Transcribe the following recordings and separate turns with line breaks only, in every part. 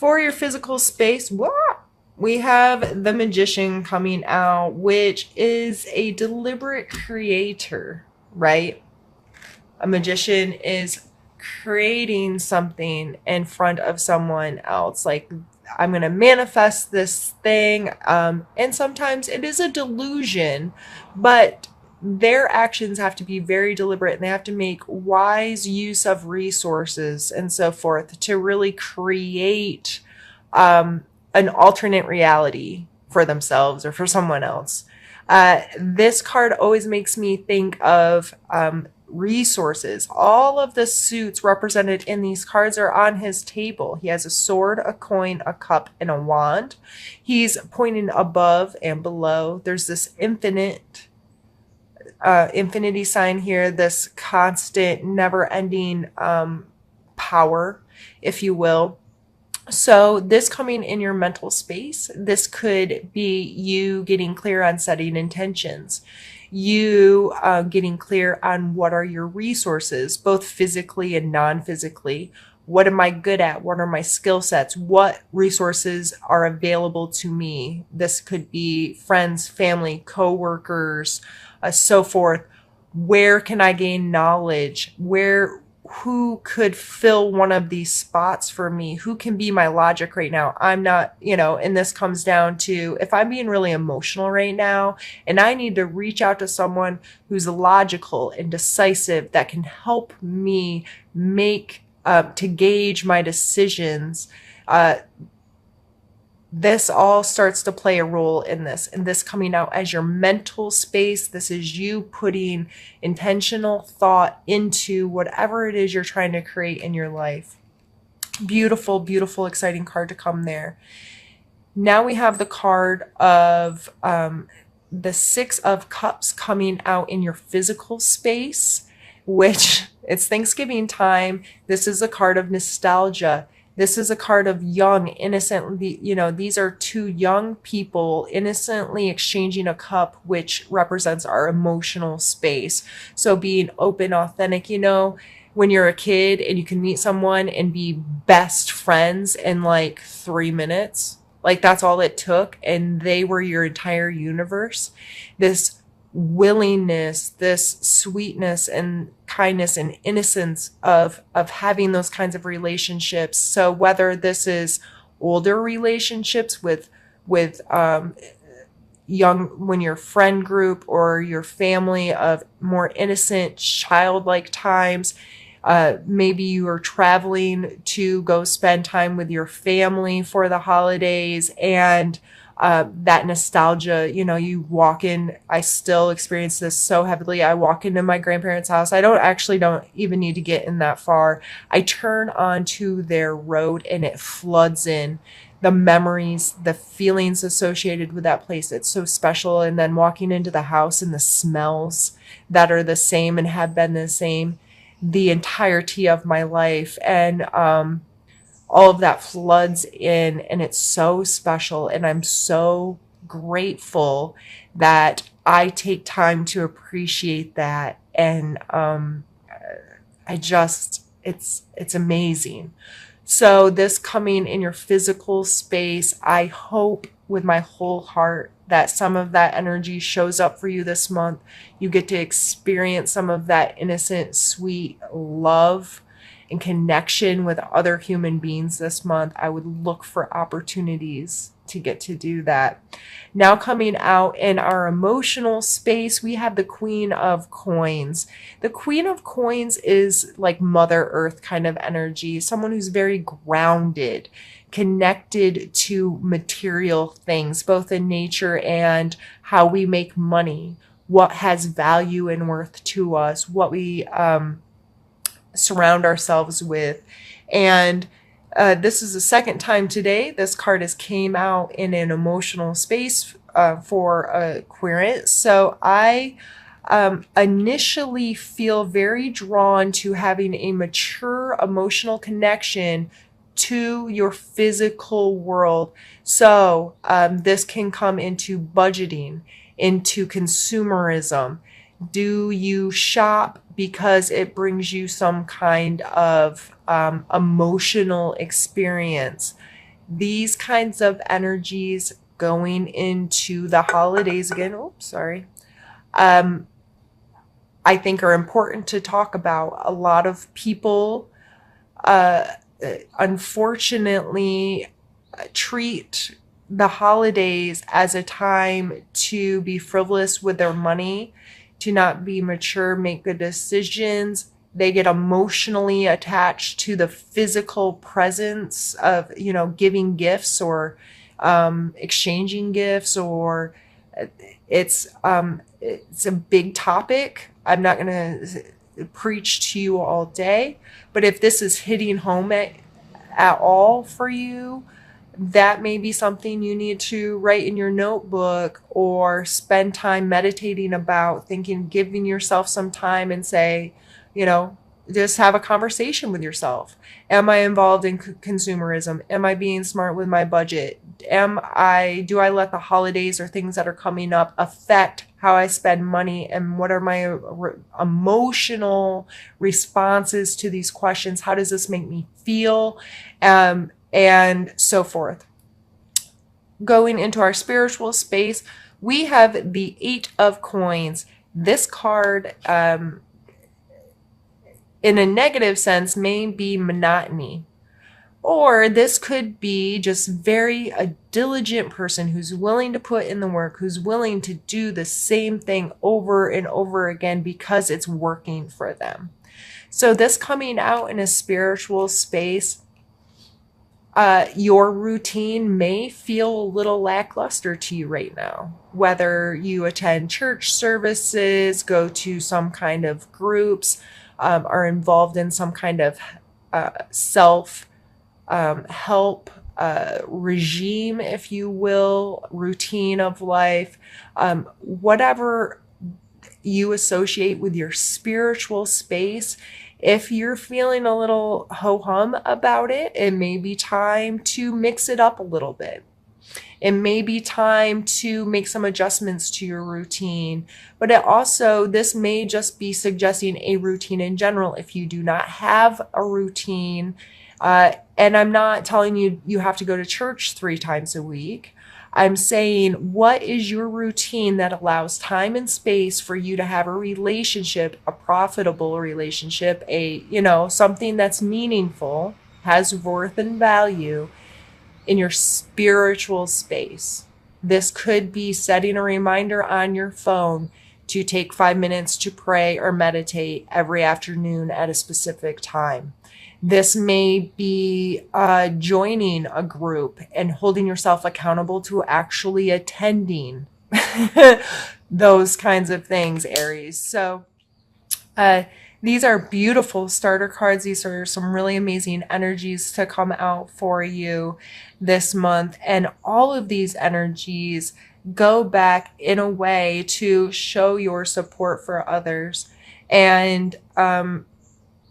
For your physical space, we have the Magician coming out, which is a deliberate creator, right? A magician is creating something in front of someone else. Like, I'm going to manifest this thing. And sometimes it is a delusion, but their actions have to be very deliberate and they have to make wise use of resources and so forth to really create an alternate reality for themselves or for someone else. This card always makes me think of resources. All of the suits represented in these cards are on his table. He has a sword, a coin, a cup, and a wand. He's pointing above and below. There's this infinity sign here, this constant, never-ending power, if you will. So this coming in your mental space, this could be you getting clear on setting intentions, you getting clear on what are your resources, both physically and non-physically. What am I good at? What are my skill sets? What resources are available to me? This could be friends, family, co-workers, so forth. Where can I gain knowledge? Who could fill one of these spots for me? Who can be my logic right now? I'm not, and this comes down to if I'm being really emotional right now and I need to reach out to someone who's logical and decisive that can help me make, to gauge my decisions, this all starts to play a role in this. And this coming out as your mental space, this is you putting intentional thought into whatever it is you're trying to create in your life. Beautiful, beautiful, exciting card to come there. Now we have the card of the Six of Cups coming out in your physical space, which it's Thanksgiving time. This is a card of nostalgia. This is a card of young, innocent, these are two young people innocently exchanging a cup, which represents our emotional space. So being open, authentic, when you're a kid and you can meet someone and be best friends in like 3 minutes, like that's all it took. And they were your entire universe. This willingness, this sweetness and kindness and innocence of having those kinds of relationships. So whether this is older relationships with young, when your friend group or your family of more innocent childlike times, maybe you are traveling to go spend time with your family for the holidays and that nostalgia, you walk in, I still experience this so heavily. I walk into my grandparents' house. I don't even need to get in that far. I turn onto their road and it floods in the memories, the feelings associated with that place. It's so special. And then walking into the house and the smells that are the same and have been the same the entirety of my life. And, all of that floods in and it's so special. And I'm so grateful that I take time to appreciate that. And it's amazing. So this coming in your physical space, I hope with my whole heart that some of that energy shows up for you this month. You get to experience some of that innocent, sweet love and connection with other human beings this month. I would look for opportunities to get to do that. Now coming out in our emotional space, we have the Queen of Coins. The Queen of Coins is like Mother Earth kind of energy, someone who's very grounded, connected to material things, both in nature and how we make money, what has value and worth to us, what we surround ourselves with. And this is the second time today this card has came out in an emotional space for Aquarius. So I initially feel very drawn to having a mature emotional connection to your physical world. So this can come into budgeting, into consumerism. Do you shop because it brings you some kind of emotional experience? These kinds of energies going into the holidays again, oops, sorry, I think are important to talk about. A lot of people, uh, unfortunately, treat the holidays as a time to be frivolous with their money, to not be mature, make good decisions. They get emotionally attached to the physical presence of, giving gifts or exchanging gifts, or it's a big topic. I'm not going to preach to you all day, but if this is hitting home at all for you, that may be something you need to write in your notebook or spend time meditating about, thinking, giving yourself some time and say, you know, just have a conversation with yourself. Am I involved in consumerism? Am I being smart with my budget? Do I let the holidays or things that are coming up affect how I spend money? And what are my emotional responses to these questions? How does this make me feel? And so forth. Going into our spiritual space, we have the Eight of Coins. This card, in a negative sense, may be monotony. Or this could be just a diligent person who's willing to put in the work, who's willing to do the same thing over and over again because it's working for them. So this coming out in a spiritual space, your routine may feel a little lackluster to you right now. Whether you attend church services, go to some kind of groups, are involved in some kind of self help regime, if you will, routine of life, whatever you associate with your spiritual space. If you're feeling a little ho-hum about it, it may be time to mix it up a little bit. It may be time to make some adjustments to your routine, but this may just be suggesting a routine in general. If you do not have a routine, and I'm not telling you you have to go to church 3 times a week. I'm saying, what is your routine that allows time and space for you to have a relationship, a profitable relationship, something that's meaningful, has worth and value in your spiritual space? This could be setting a reminder on your phone to take 5 minutes to pray or meditate every afternoon at a specific time. This may be joining a group and holding yourself accountable to actually attending those kinds of things, Aries. So these are beautiful starter cards. These are some really amazing energies to come out for you this month. And all of these energies go back in a way to show your support for others. And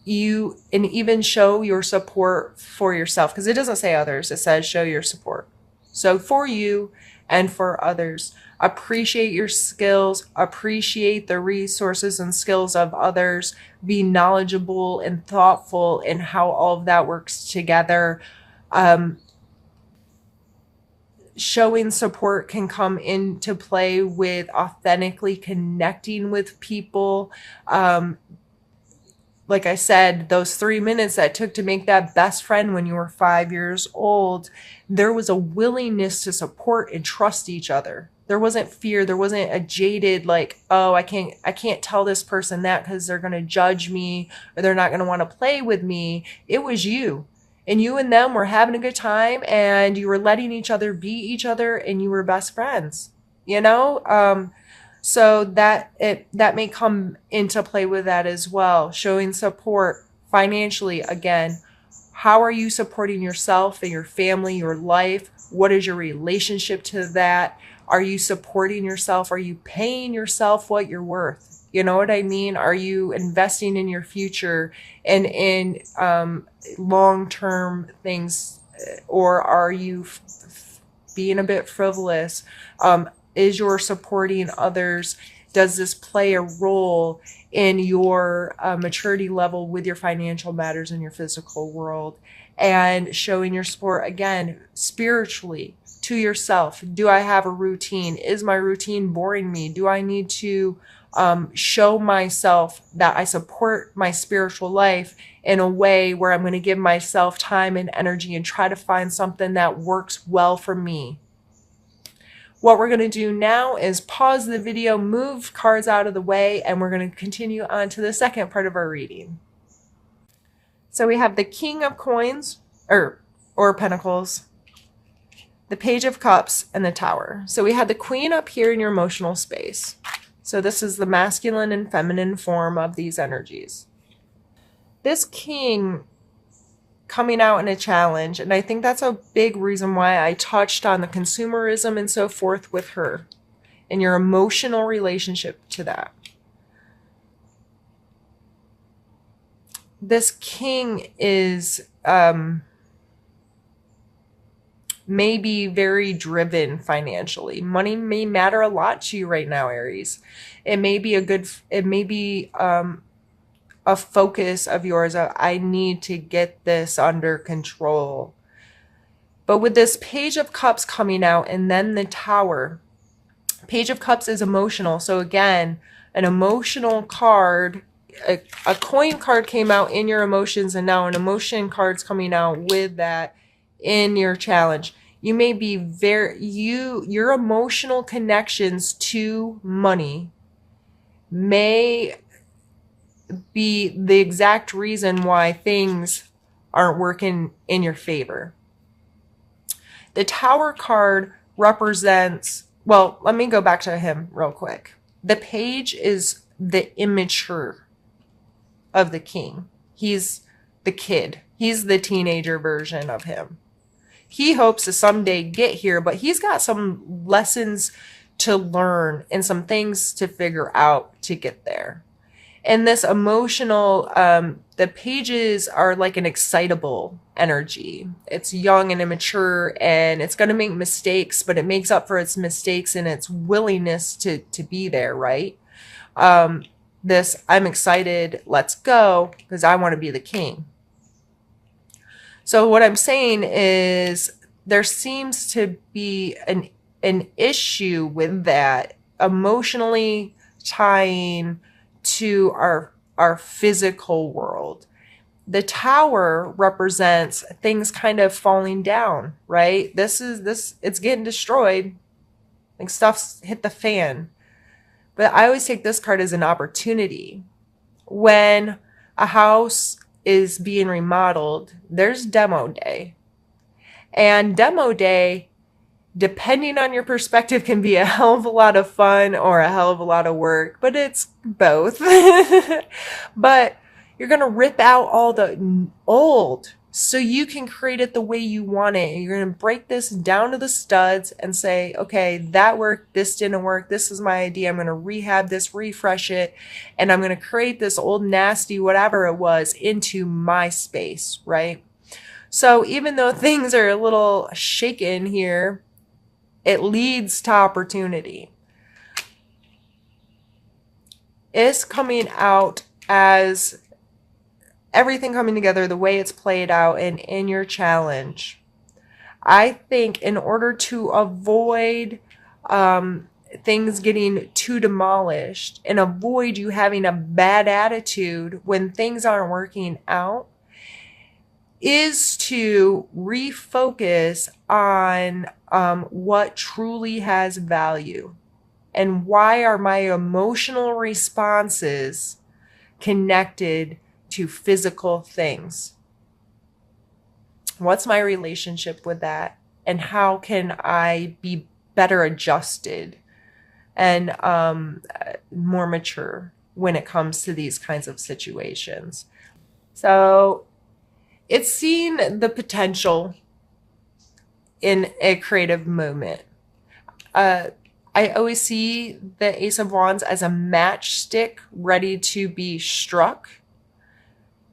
even show your support for yourself, because it doesn't say others, it says show your support. So for you and for others, appreciate your skills, appreciate the resources and skills of others, be knowledgeable and thoughtful in how all of that works together. Showing support can come into play with authentically connecting with people. Like I said, those 3 minutes that took to make that best friend when you were 5 years old, there was a willingness to support and trust each other. There wasn't fear. There wasn't a jaded, like, oh, I can't tell this person that because they're going to judge me or they're not going to want to play with me. It was you. And you and them were having a good time and you were letting each other be each other and you were best friends, So that may come into play with that as well. Showing support financially. Again, how are you supporting yourself and your family, your life? What is your relationship to that? Are you supporting yourself? Are you paying yourself what you're worth? You know what I mean? Are you investing in your future and in long-term things? Or are you being a bit frivolous? Is your supporting others? Does this play a role in your maturity level with your financial matters in your physical world? and showing your support again spiritually to yourself. Do I have a routine? Is my routine boring me? Do I need to show myself that I support my spiritual life in a way where I'm going to give myself time and energy and try to find something that works well for me? What we're going to do now is pause the video, move cards out of the way, and we're going to continue on to the second part of our reading. So we have the King of Coins, or Pentacles, the Page of Cups, and the Tower. So we had the Queen up here in your emotional space. So this is the masculine and feminine form of these energies. This King coming out in a challenge, and I think that's a big reason why I touched on the consumerism and so forth with her and your emotional relationship to that. This King is may be very driven financially. Money may matter a lot to you right now, Aries. It may be a focus of yours of, I need to get this under control. But with this Page of Cups coming out and then the Tower, Page of Cups is emotional. So again, an emotional card, a coin card came out in your emotions, and now an emotion card's coming out with that in your challenge. You may be your emotional connections to money may be the exact reason why things aren't working in your favor. The Tower card represents, well, let me go back to him real quick. The Page is the immature of the King. He's the kid. He's the teenager version of him. He hopes to someday get here, but he's got some lessons to learn and some things to figure out to get there. And this emotional, the Pages are like an excitable energy. It's young and immature, and it's going to make mistakes, but it makes up for its mistakes and its willingness to be there, right? This, I'm excited, let's go, because I want to be the king. So what I'm saying is there seems to be an issue with that emotionally tying to our physical world. The Tower represents things kind of falling down, right? It's getting destroyed. Like stuff's hit the fan. But I always take this card as an opportunity. When a house is being remodeled, there's demo day. And demo day, depending on your perspective, can be a hell of a lot of fun or a hell of a lot of work, but it's both. But you're going to rip out all the old so you can create it the way you want it. You're going to break this down to the studs and say, okay, that worked, this didn't work, this is my idea, I'm going to rehab this, refresh it, and I'm going to create this old nasty whatever it was into my space, right? So even though things are a little shaken here, it leads to opportunity. It's coming out as everything coming together the way it's played out and in your challenge. I think in order to avoid things getting too demolished and avoid you having a bad attitude when things aren't working out, is to refocus on what truly has value and why are my emotional responses connected to physical things. What's my relationship with that? And how can I be better adjusted and more mature when it comes to these kinds of situations? So it's seen the potential in a creative movement. I always see the Ace of Wands as a matchstick ready to be struck.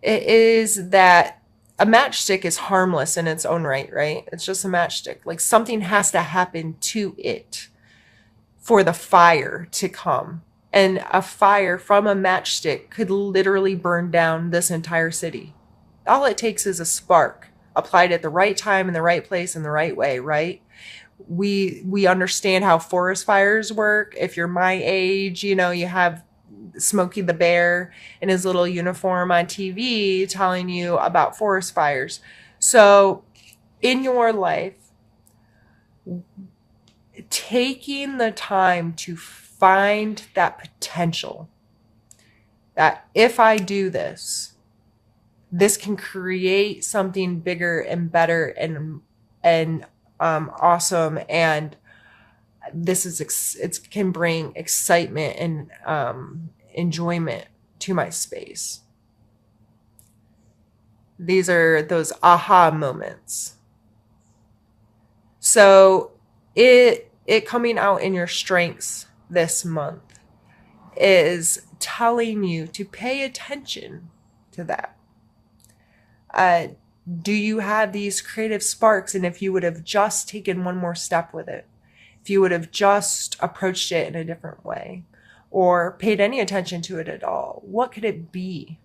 It is that a matchstick is harmless in its own right, right? It's just a matchstick. Like something has to happen to it for the fire to come. And a fire from a matchstick could literally burn down this entire city. All it takes is a spark, applied at the right time in the right place in the right way, right? We understand how forest fires work. If you're my age, you know, you have Smokey the Bear in his little uniform on TV telling you about forest fires. So in your life, taking the time to find that potential, that if I do this, this can create something bigger and better and awesome, and this is it can bring excitement and enjoyment to my space. These are those aha moments. So it coming out in your strengths this month is telling you to pay attention to that. Do you have these creative sparks? And if you would have just taken one more step with it, if you would have just approached it in a different way or paid any attention to it at all, what could it be?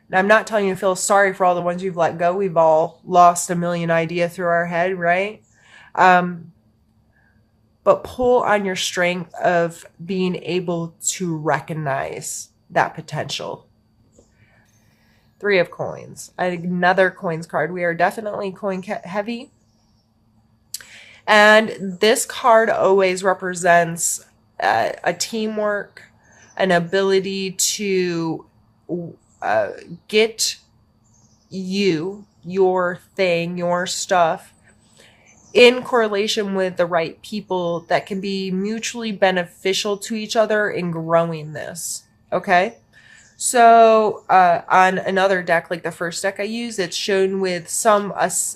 And I'm not telling you to feel sorry for all the ones you've let go. We've all lost a million ideas through our head, right? But pull on your strength of being able to recognize that potential. 3 of coins, another coins card. We are definitely coin heavy. And this card always represents a teamwork, an ability to get your thing, your stuff in correlation with the right people that can be mutually beneficial to each other in growing this. Okay. So on another deck, like the first deck I use, it's shown with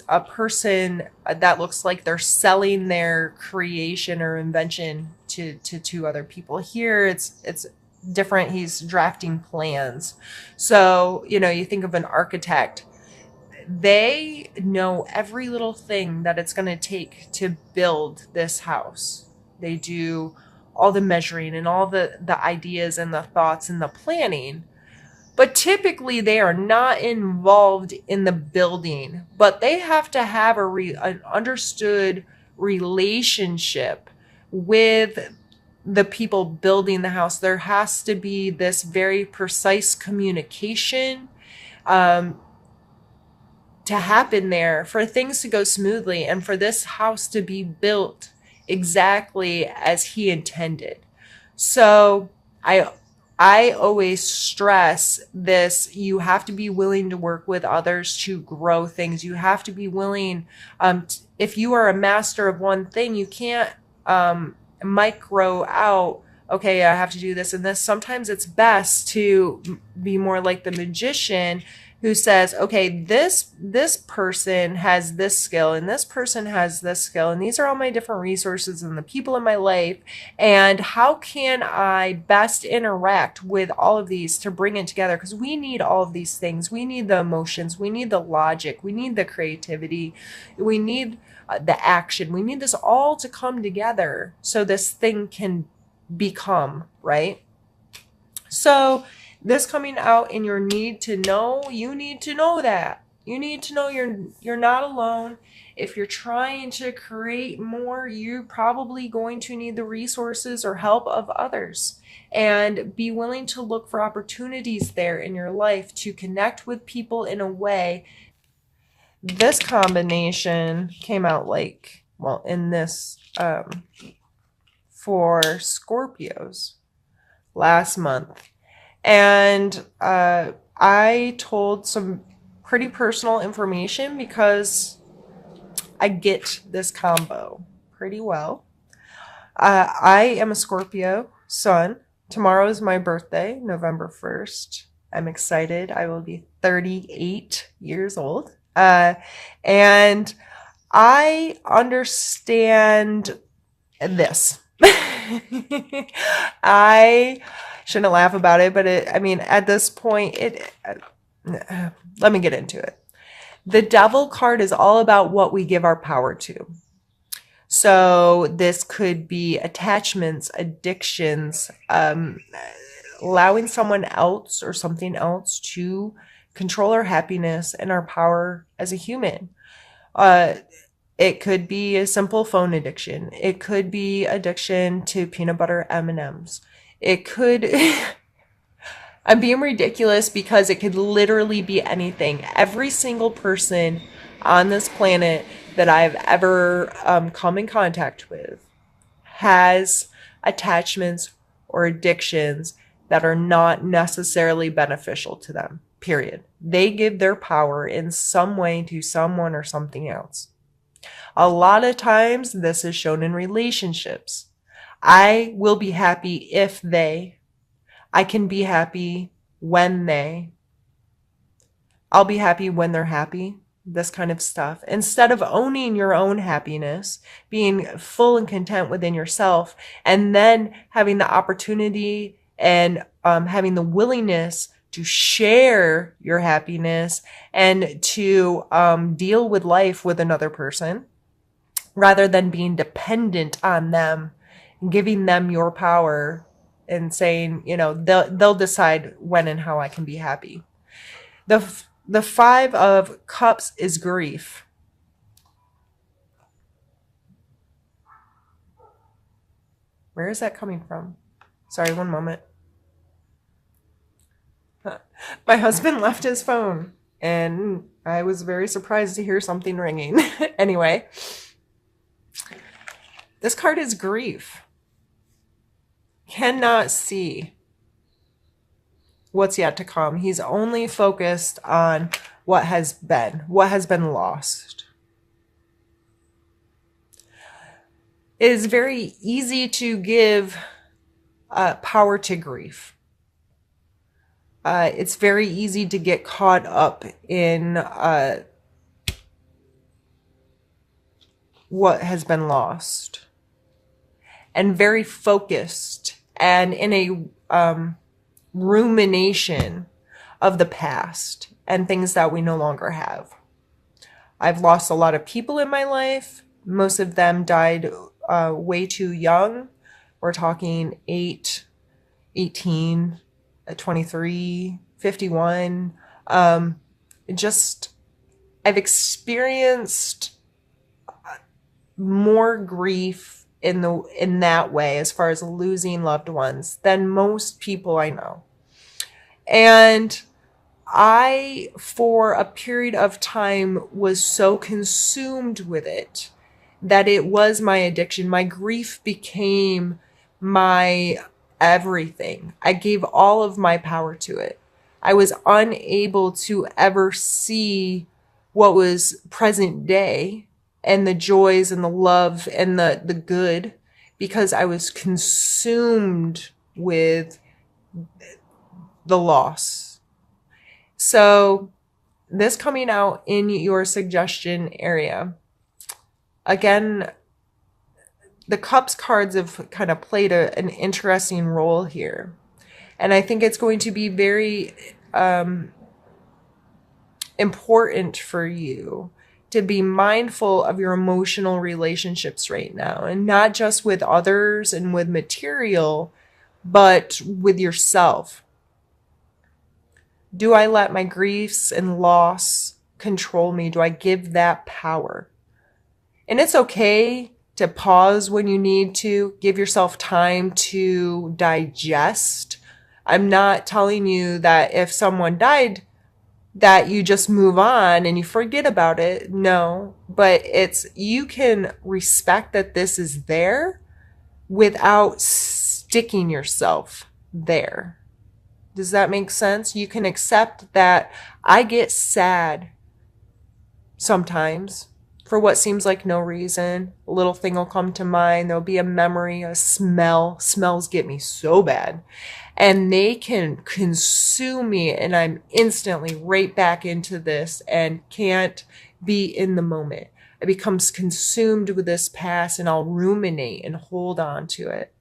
a person that looks like they're selling their creation or invention to two other people. Here it's different. He's drafting plans. So, you know, you think of an architect. They know every little thing that it's going to take to build this house. They do all the measuring and all the ideas and the thoughts and the planning. But typically they are not involved in the building, but they have to have an understood relationship with the people building the house. There has to be this very precise communication to happen there for things to go smoothly and for this house to be built exactly as he intended. So I always stress this. You have to be willing to work with others to grow things. You have to be willing, if you are a master of one thing, you can't micro out, okay, I have to do this and this. Sometimes it's best to be more like the magician who says, okay, this person has this skill and this person has this skill, and these are all my different resources and the people in my life, and how can I best interact with all of these to bring it together? Because we need all of these things. We need the emotions, we need the logic, we need the creativity, we need the action. We need this all to come together so this thing can become, right? So this coming out in your need to know, you need to know that. You need to know you're not alone. If you're trying to create more, you're probably going to need the resources or help of others. And be willing to look for opportunities there in your life to connect with people in a way. This combination came out like, well, in this for Scorpios last month. And I told some pretty personal information because I get this combo pretty well. I am a Scorpio sun. Tomorrow is my birthday, November 1st. I'm excited. I will be 38 years old. And I understand this. I shouldn't laugh about it, but at this point, let me get into it. The Devil card is all about what we give our power to. So this could be attachments, addictions, allowing someone else or something else to control our happiness and our power as a human. Uh, it could be a simple phone addiction. It could be addiction to peanut butter M&Ms. It could, I'm being ridiculous because it could literally be anything. Every single person on this planet that I've ever come in contact with has attachments or addictions that are not necessarily beneficial to them, period. They give their power in some way to someone or something else. A lot of times this is shown in relationships. I will be happy if they, I can be happy when they, I'll be happy when they're happy, this kind of stuff. Instead of owning your own happiness, being full and content within yourself, and then having the opportunity and having the willingness to share your happiness and to deal with life with another person, rather than being dependent on them, giving them your power and saying, you know, they'll decide when and how I can be happy. The Five of Cups is grief. Where is that coming from? Sorry, one moment. My husband left his phone, and I was very surprised to hear something ringing. Anyway, this card is grief. Cannot see what's yet to come. He's only focused on what has been lost. It is very easy to give power to grief. It's very easy to get caught up in what has been lost, and very focused and in a rumination of the past and things that we no longer have. I've lost a lot of people in my life. Most of them died way too young. We're talking 8, 18, 23, 51. I've experienced more grief in that way, as far as losing loved ones, than most people I know. And I, for a period of time, was so consumed with it that it was my addiction. My grief became my everything. I gave all of my power to it. I was unable to ever see what was present day and the joys and the love and the good, because I was consumed with the loss. So this coming out in your suggestion area, again, the Cups cards have kind of played an interesting role here. And I think it's going to be very important for you to be mindful of your emotional relationships right now, and not just with others and with material, but with yourself. Do I let my griefs and loss control me? Do I give that power? And it's okay to pause when you need to. Give yourself time to digest. I'm not telling you that if someone died, that you just move on and you forget about it. No, but you can respect that this is there without sticking yourself there. Does that make sense? You can accept that I get sad sometimes for what seems like no reason. A little thing will come to mind. There'll be a memory, a smell. Smells get me so bad. And they can consume me, and I'm instantly right back into this and can't be in the moment. I become consumed with this past, and I'll ruminate and hold on to it.